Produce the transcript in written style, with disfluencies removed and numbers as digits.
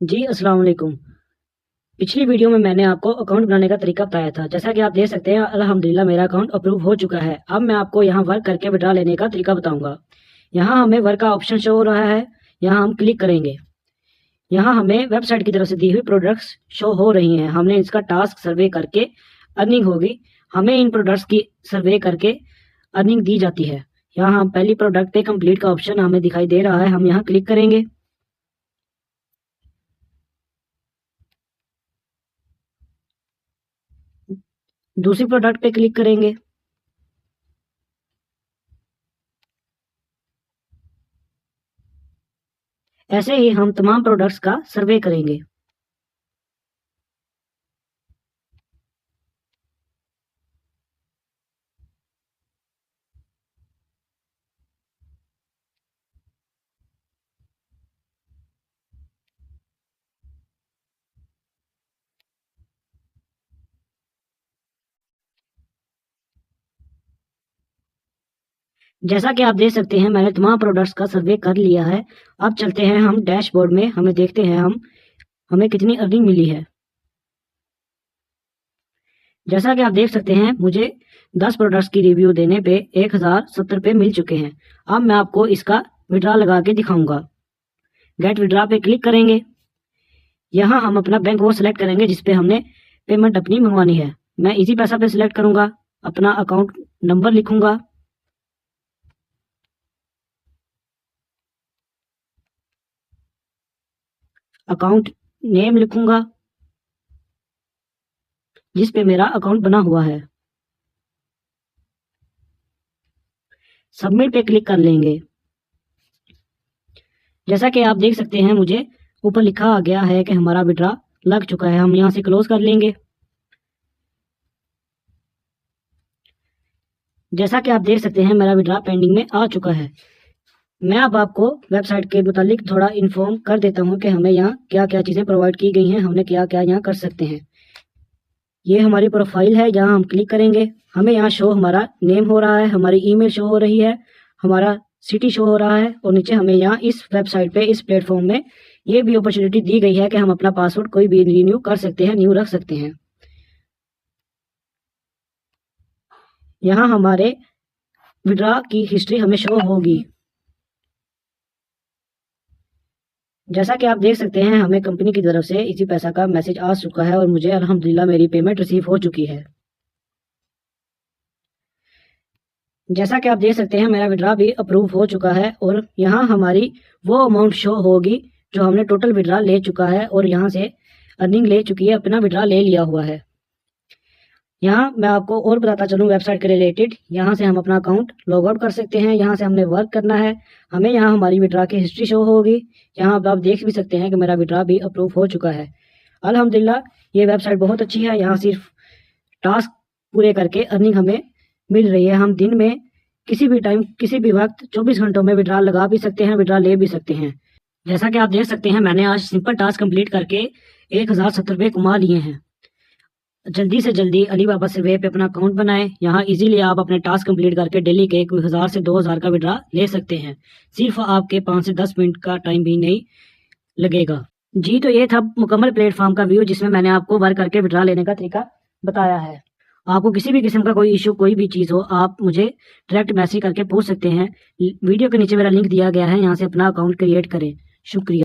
जी अस्सलाम वालेकुम। पिछली वीडियो में मैंने आपको अकाउंट बनाने का तरीका बताया था। जैसा कि आप देख सकते हैं अल्हम्दुलिल्लाह मेरा अकाउंट अप्रूव हो चुका है। अब मैं आपको यहाँ वर्क करके विड्रा लेने का तरीका बताऊंगा। यहाँ हमें वर्क का ऑप्शन शो हो रहा है, यहाँ हम क्लिक करेंगे। यहाँ हमें वेबसाइट की तरफ से दी हुई प्रोडक्ट्स शो हो रही हैं। हमने इसका टास्क सर्वे करके अर्निंग होगी, हमें इन प्रोडक्ट्स की सर्वे करके अर्निंग दी जाती है। यहाँ हम पहली प्रोडक्ट पे कंप्लीट का ऑप्शन हमें दिखाई दे रहा है, हम यहाँ क्लिक करेंगे। दूसरी प्रोडक्ट पे क्लिक करेंगे। ऐसे ही हम तमाम प्रोडक्ट्स का सर्वे करेंगे। जैसा कि आप देख सकते हैं मैंने तमाम प्रोडक्ट्स का सर्वे कर लिया है। अब चलते हैं हम डैशबोर्ड में, हमें देखते हैं हमें कितनी अर्निंग मिली है। जैसा कि आप देख सकते हैं मुझे 10 प्रोडक्ट्स की रिव्यू देने पे 1070 मिल चुके हैं। अब मैं आपको इसका विड्रा लगा के दिखाऊंगा। गेट विड्रा पे क्लिक करेंगे। यहाँ हम अपना बैंक वो सिलेक्ट करेंगे जिसपे हमने पेमेंट अपनी मंगवानी है। मैं इजी पैसा पे सिलेक्ट करूंगा, अपना अकाउंट नंबर लिखूंगा, अकाउंट नेम लिखूंगा जिस पे मेरा अकाउंट बना हुआ है। सबमिट पे क्लिक कर लेंगे। जैसा कि आप देख सकते हैं मुझे ऊपर लिखा आ गया है कि हमारा विड्रा लग चुका है। हम यहाँ से क्लोज कर लेंगे। जैसा कि आप देख सकते हैं मेरा विड्रा पेंडिंग में आ चुका है। मैं अब आपको वेबसाइट के मुतालिक थोड़ा इन्फॉर्म कर देता हूँ कि हमें यहाँ क्या क्या चीज़ें प्रोवाइड की गई हैं, हमने क्या क्या यहाँ कर सकते हैं। ये हमारी प्रोफाइल है, जहाँ हम क्लिक करेंगे हमें यहाँ शो हमारा नेम हो रहा है, हमारी ईमेल शो हो रही है, हमारा सिटी शो हो रहा है और नीचे हमें यहाँ इस वेबसाइट पे इस प्लेटफॉर्म में ये भी अपॉर्चुनिटी दी गई है कि हम अपना पासवर्ड कोई भी रिन्यू कर सकते हैं, न्यू रख सकते हैं। यहाँ हमारे विड्रा की हिस्ट्री हमें शो होगी। जैसा कि आप देख सकते हैं हमें कंपनी की तरफ से इसी पैसा का मैसेज आ चुका है और मुझे अल्हम्दुलिल्लाह मेरी पेमेंट रिसीव हो चुकी है। जैसा कि आप देख सकते हैं मेरा विड्रा भी अप्रूव हो चुका है और यहाँ हमारी वो अमाउंट शो होगी जो हमने टोटल विड्रा ले चुका है और यहाँ से अर्निंग ले चुकी है, अपना विड्रा ले लिया हुआ है। यहाँ मैं आपको और बताता चलूँ वेबसाइट के रिलेटेड, यहाँ से हम अपना अकाउंट लॉग आउट कर सकते हैं। यहाँ से हमने वर्क करना है, हमें यहाँ हमारी विड्रा की हिस्ट्री शो होगी। यहाँ आप देख भी सकते हैं कि मेरा विड्रा भी अप्रूव हो चुका है। अल्हम्दुलिल्लाह ये वेबसाइट बहुत अच्छी है। यहाँ सिर्फ टास्क पूरे करके अर्निंग हमें मिल रही है। हम दिन में किसी भी टाइम किसी भी वक्त 24 घंटों में विड्रा लगा भी सकते हैं, विड्रा ले भी सकते हैं। जैसा कि आप देख सकते हैं मैंने आज सिंपल टास्क कंप्लीट करके 1070 कमा लिए हैं। जल्दी से जल्दी अली बाबा सर्वे पे अपना अकाउंट बनाएं। यहाँ इजीली आप अपने टास्क कंप्लीट करके डेली के 1000 से 2000 का विड्रा ले सकते हैं। सिर्फ आपके 5 से 10 मिनट का टाइम भी नहीं लगेगा। जी तो ये था मुकम्मल प्लेटफॉर्म का व्यू जिसमें मैंने आपको वर्क करके विड्रा लेने का तरीका बताया है। आपको किसी भी किस्म का कोई इशू कोई भी चीज़ हो आप मुझे डायरेक्ट मैसेज करके पूछ सकते हैं। वीडियो के नीचे मेरा लिंक दिया गया है, यहाँ से अपना अकाउंट क्रिएट करें। शुक्रिया।